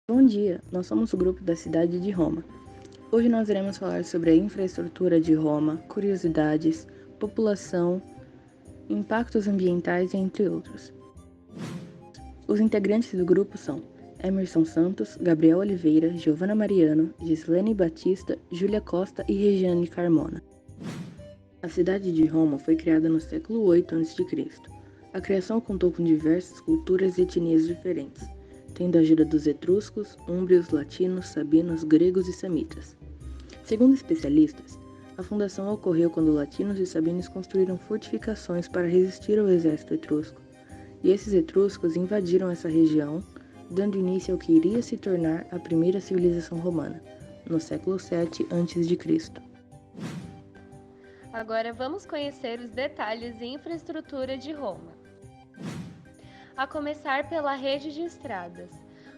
Bom dia, nós somos o grupo da cidade de Roma. Hoje nós iremos falar sobre a infraestrutura de Roma, curiosidades, população, impactos ambientais, entre outros. Os integrantes do grupo são Emerson Santos, Gabriel Oliveira, Giovana Mariano, Gislene Batista, Júlia Costa e Regiane Carmona. A cidade de Roma foi criada no século VIII a.C. A criação contou com diversas culturas e etnias diferentes, tendo a ajuda dos etruscos, úmbrios, latinos, sabinos, gregos e samitas. Segundo especialistas, a fundação ocorreu quando latinos e sabinos construíram fortificações para resistir ao exército etrusco, e esses etruscos invadiram essa região, dando início ao que iria se tornar a primeira civilização romana, no século VII a.C. Agora vamos conhecer os detalhes e infraestrutura de Roma. A começar pela rede de estradas.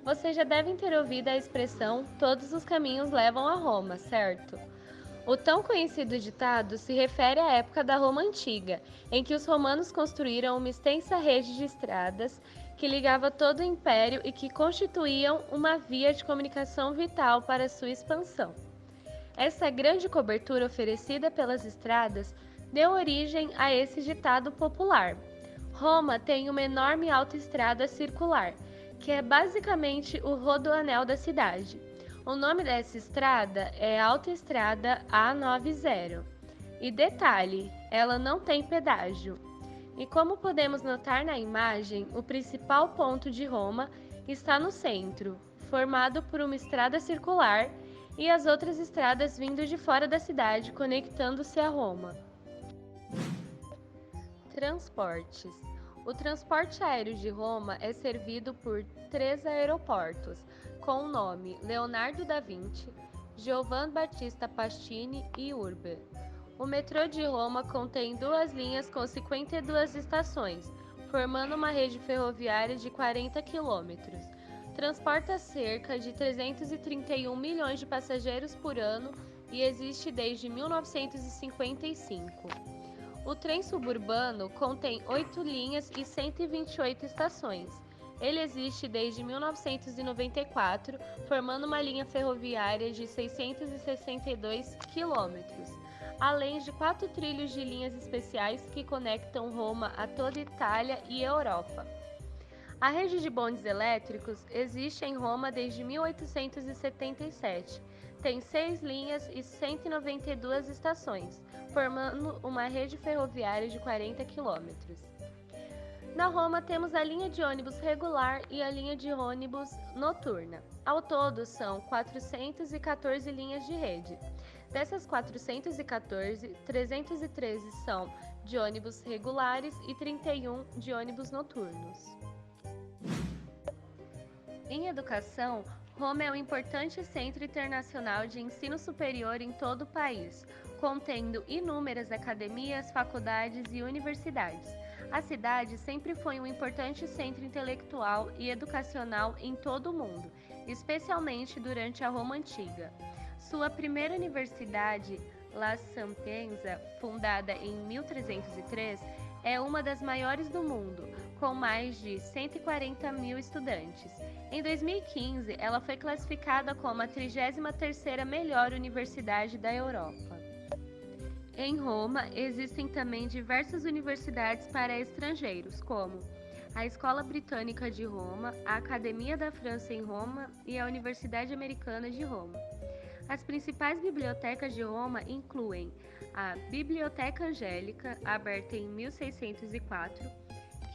Vocês já devem ter ouvido a expressão "todos os caminhos levam a Roma", certo? O tão conhecido ditado se refere à época da Roma Antiga, em que os romanos construíram uma extensa rede de estradas que ligava todo o império e que constituíam uma via de comunicação vital para sua expansão. Essa grande cobertura oferecida pelas estradas deu origem a esse ditado popular: Roma tem uma enorme autoestrada circular, que é basicamente o rodoanel da cidade. O nome dessa estrada é Autoestrada A90. E detalhe, ela não tem pedágio. E como podemos notar na imagem, o principal ponto de Roma está no centro, formado por uma estrada circular e as outras estradas vindo de fora da cidade, conectando-se a Roma. Transportes. O transporte aéreo de Roma é servido por 3 aeroportos, com o nome Leonardo da Vinci, Giovan Battista Pastini e Urbe. O metrô de Roma contém 2 linhas com 52 estações, formando uma rede ferroviária de 40 quilômetros. Transporta cerca de 331 milhões de passageiros por ano e existe desde 1955. O trem suburbano contém 8 linhas e 128 estações. Ele existe desde 1994, formando uma linha ferroviária de 662 quilômetros, além de 4 trilhos de linhas especiais que conectam Roma a toda a Itália e Europa. A rede de bondes elétricos existe em Roma desde 1877. Tem 6 linhas e 192 estações, formando uma rede ferroviária de 40 quilômetros. Na Roma temos a linha de ônibus regular e a linha de ônibus noturna. Ao todo são 414 linhas de rede. Dessas 414, 313 são de ônibus regulares e 31 de ônibus noturnos. Em educação, Roma é um importante centro internacional de ensino superior em todo o país, contendo inúmeras academias, faculdades e universidades. A cidade sempre foi um importante centro intelectual e educacional em todo o mundo, especialmente durante a Roma Antiga. Sua primeira universidade, La Sapienza, fundada em 1303, é uma das maiores do mundo, com mais de 140 mil estudantes. Em 2015, ela foi classificada como a 33ª melhor universidade da Europa. Em Roma, existem também diversas universidades para estrangeiros, como a Escola Britânica de Roma, a Academia da França em Roma e a Universidade Americana de Roma. As principais bibliotecas de Roma incluem a Biblioteca Angélica, aberta em 1604,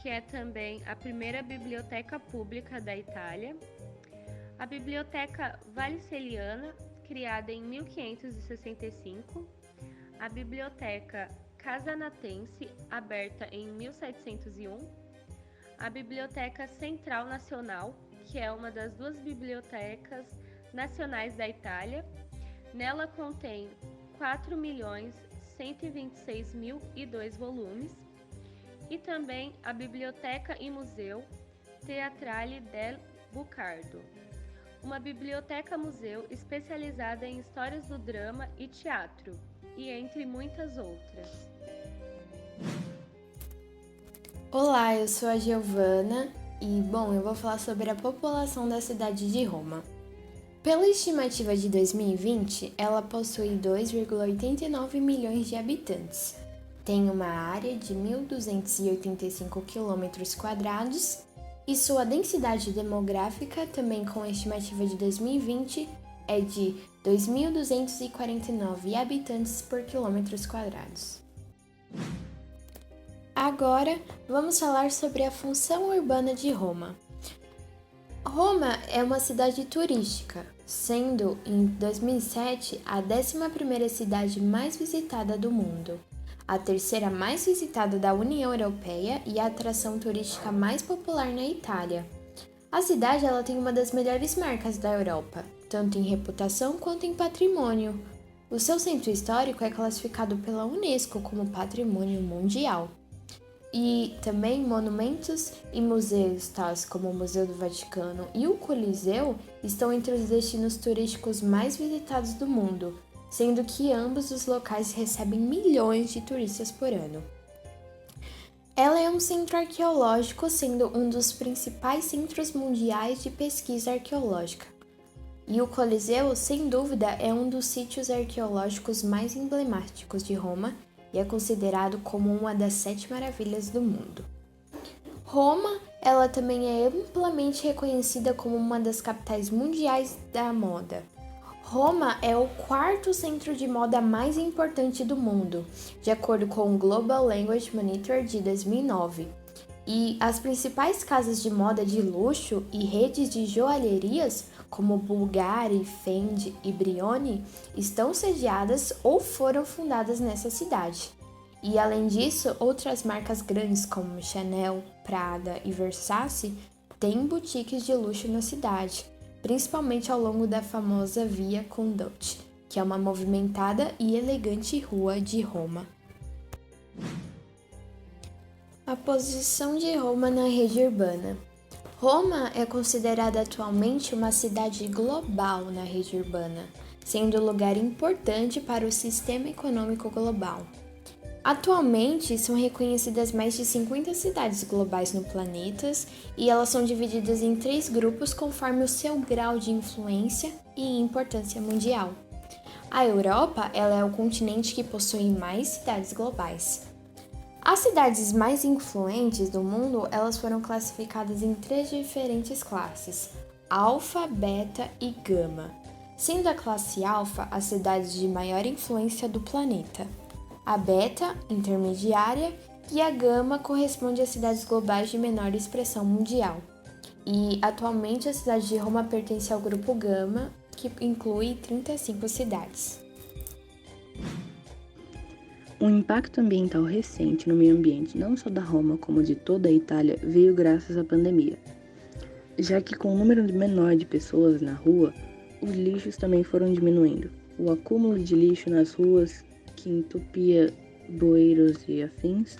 que é também a primeira biblioteca pública da Itália, a Biblioteca Valliceliana, criada em 1565, a Biblioteca Casanatense, aberta em 1701, a Biblioteca Central Nacional, que é uma das 2 bibliotecas nacionais da Itália. Nela contém 4.126.002 volumes, e também a Biblioteca e Museu Teatrale del Bucardo, uma biblioteca-museu especializada em histórias do drama e teatro, e entre muitas outras. Olá, eu sou a Giovana Bom, eu vou falar sobre a população da cidade de Roma. Pela estimativa de 2020, ela possui 2,89 milhões de habitantes. Tem uma área de 1.285 km² e sua densidade demográfica, também com a estimativa de 2020, é de 2.249 habitantes por km². Agora, vamos falar sobre a função urbana de Roma. Roma é uma cidade turística, sendo em 2007 a 11ª cidade mais visitada do mundo, a terceira mais visitada da União Europeia e a atração turística mais popular na Itália. A cidade tem uma das melhores marcas da Europa, tanto em reputação quanto em patrimônio. O seu centro histórico é classificado pela Unesco como Patrimônio Mundial. E também monumentos e museus, tais como o Museu do Vaticano e o Coliseu, estão entre os destinos turísticos mais visitados do mundo, sendo que ambos os locais recebem milhões de turistas por ano. Ela é um centro arqueológico, sendo um dos principais centros mundiais de pesquisa arqueológica. E o Coliseu, sem dúvida, é um dos sítios arqueológicos mais emblemáticos de Roma, e é considerado como uma das 7 maravilhas do mundo. Roma, ela também é amplamente reconhecida como uma das capitais mundiais da moda. Roma é o 4º centro de moda mais importante do mundo, de acordo com o Global Language Monitor de 2009. E as principais casas de moda de luxo e redes de joalherias, como Bulgari, Fendi e Brioni, estão sediadas ou foram fundadas nessa cidade. E além disso, outras marcas grandes como Chanel, Prada e Versace têm boutiques de luxo na cidade, principalmente ao longo da famosa Via Condotti, que é uma movimentada e elegante rua de Roma. A posição de Roma na rede urbana. Roma é considerada atualmente uma cidade global na rede urbana, sendo um lugar importante para o sistema econômico global. Atualmente, são reconhecidas mais de 50 cidades globais no planeta e elas são divididas em 3 grupos conforme o seu grau de influência e importância mundial. A Europa, ela é o continente que possui mais cidades globais. As cidades mais influentes do mundo, elas foram classificadas em 3 diferentes classes, Alfa, Beta e Gama, sendo a classe Alfa as cidades de maior influência do planeta. A Beta, intermediária, e a Gama corresponde às cidades globais de menor expressão mundial. E atualmente a cidade de Roma pertence ao grupo Gama, que inclui 35 cidades. Um impacto ambiental recente no meio ambiente, não só da Roma, como de toda a Itália, veio graças à pandemia. Já que com o número menor de pessoas na rua, os lixos também foram diminuindo. O acúmulo de lixo nas ruas, que entupia bueiros e afins,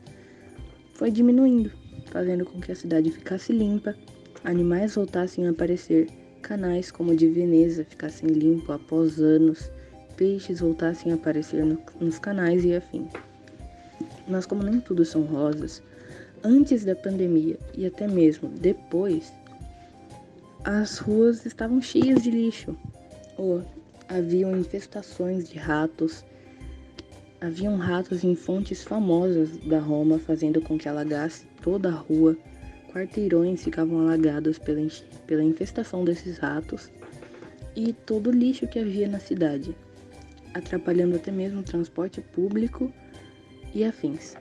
foi diminuindo, fazendo com que a cidade ficasse limpa, animais voltassem a aparecer, canais como o de Veneza ficassem limpos após anos, peixes voltassem a aparecer nos canais e afim. Mas como nem tudo são rosas, antes da pandemia e até mesmo depois, as ruas estavam cheias de lixo, ou haviam infestações de ratos, haviam ratos em fontes famosas da Roma, fazendo com que alagasse toda a rua, quarteirões ficavam alagados pela infestação desses ratos e todo o lixo que havia na cidade, atrapalhando até mesmo o transporte público e afins.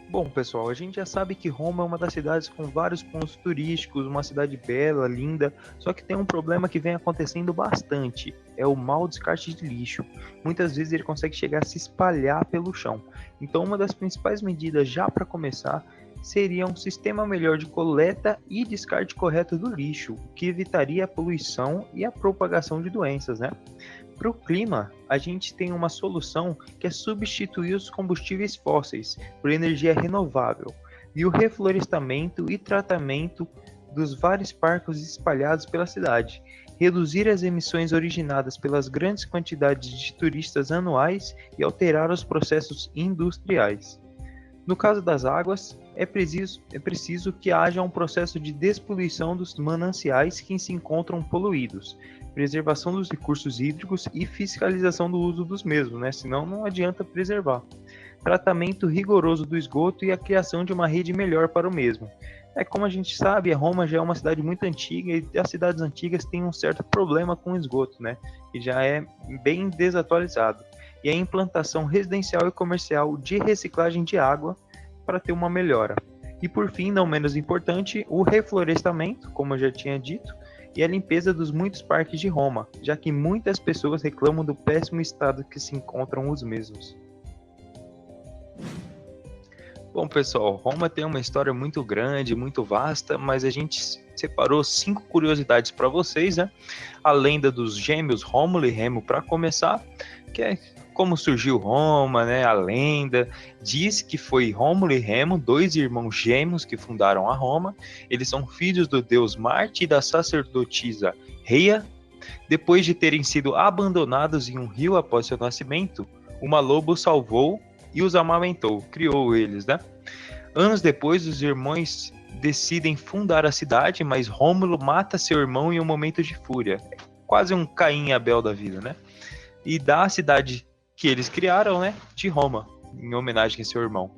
Bom, pessoal, a gente já sabe que Roma é uma das cidades com vários pontos turísticos, uma cidade bela, linda, só que tem um problema que vem acontecendo bastante, é o mau descarte de lixo. Muitas vezes ele consegue chegar a se espalhar pelo chão. Então, uma das principais medidas já para começar seria um sistema melhor de coleta e descarte correto do lixo, o que evitaria a poluição e a propagação de doenças, né? Para o clima, a gente tem uma solução que é substituir os combustíveis fósseis por energia renovável e o reflorestamento e tratamento dos vários parques espalhados pela cidade, reduzir as emissões originadas pelas grandes quantidades de turistas anuais e alterar os processos industriais. No caso das águas, é preciso que haja um processo de despoluição dos mananciais que se encontram poluídos, preservação dos recursos hídricos e fiscalização do uso dos mesmos, né? Senão não adianta preservar. Tratamento rigoroso do esgoto e a criação de uma rede melhor para o mesmo. Como a gente sabe, Roma já é uma cidade muito antiga e as cidades antigas têm um certo problema com o esgoto, né? Que já é bem desatualizado. E a implantação residencial e comercial de reciclagem de água para ter uma melhora. E por fim, não menos importante, o reflorestamento, como eu já tinha dito, e a limpeza dos muitos parques de Roma, já que muitas pessoas reclamam do péssimo estado que se encontram os mesmos. Bom, pessoal, Roma tem uma história muito grande, muito vasta, mas a gente separou 5 curiosidades para vocês, né? A lenda dos gêmeos Rômulo e Remo, para começar, que é como surgiu Roma, né? A lenda diz que foi Rômulo e Remo, 2 irmãos gêmeos que fundaram a Roma. Eles são filhos do deus Marte e da sacerdotisa Rhea. Depois de terem sido abandonados em um rio após seu nascimento, uma loba os salvou e os amamentou, criou eles, né? Anos depois, os irmãos decidem fundar a cidade, mas Rômulo mata seu irmão em um momento de fúria. Quase um Caim e Abel da vida, né? E dá a cidade que eles criaram, né, de Roma, em homenagem a seu irmão.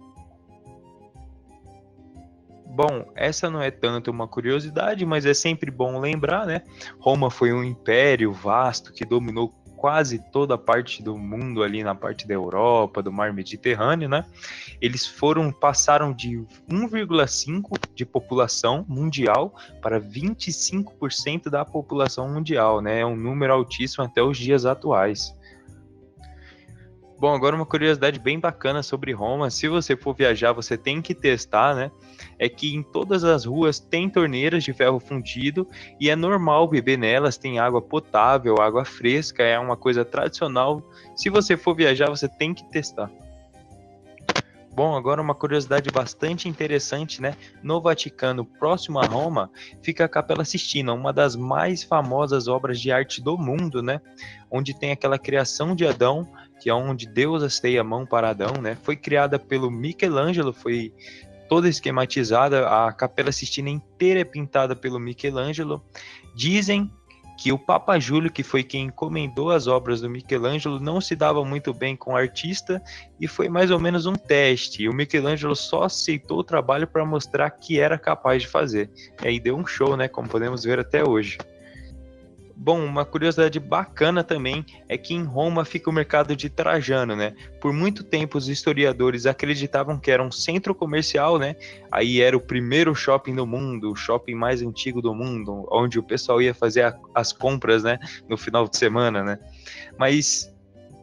Bom, essa não é tanto uma curiosidade, mas é sempre bom lembrar, né? Roma foi um império vasto que dominou quase toda a parte do mundo ali na parte da Europa, do mar Mediterrâneo, né? Eles passaram de 1,5% de população mundial para 25% da população mundial, né? É um número altíssimo até os dias atuais. Bom, agora uma curiosidade bem bacana sobre Roma, se você for viajar, você tem que testar, né? É que em todas as ruas tem torneiras de ferro fundido e é normal beber nelas, tem água potável, água fresca, é uma coisa tradicional. Se você for viajar, você tem que testar. Bom, agora uma curiosidade bastante interessante, né? No Vaticano, próximo a Roma, fica a Capela Sistina, uma das mais famosas obras de arte do mundo, né? Onde tem aquela criação de Adão, que é onde Deus hasteia a mão para Adão, né? Foi criada pelo Michelangelo, foi toda esquematizada, a Capela Sistina inteira é pintada pelo Michelangelo. Dizem que o Papa Júlio, que foi quem encomendou as obras do Michelangelo, não se dava muito bem com o artista e foi mais ou menos um teste. E o Michelangelo só aceitou o trabalho para mostrar que era capaz de fazer. E aí deu um show, né? Como podemos ver até hoje. Bom, uma curiosidade bacana também é que em Roma fica o mercado de Trajano, né? Por muito tempo os historiadores acreditavam que era um centro comercial, né? Aí era o primeiro shopping do mundo, o shopping mais antigo do mundo, onde o pessoal ia fazer as compras, né? No final de semana, né? Mas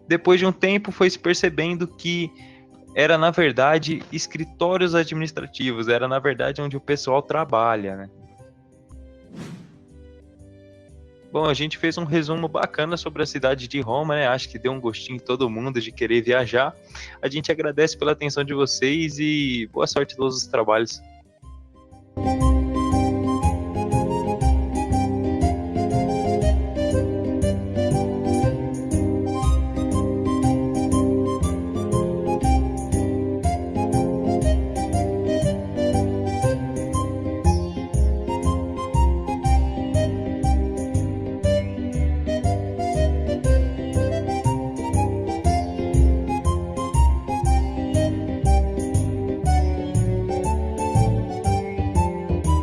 depois de um tempo foi se percebendo que era, na verdade, escritórios administrativos, era, na verdade, onde o pessoal trabalha, né? Bom, a gente fez um resumo bacana sobre a cidade de Roma, né? Acho que deu um gostinho em todo mundo de querer viajar. A gente agradece pela atenção de vocês e boa sorte em todos os trabalhos.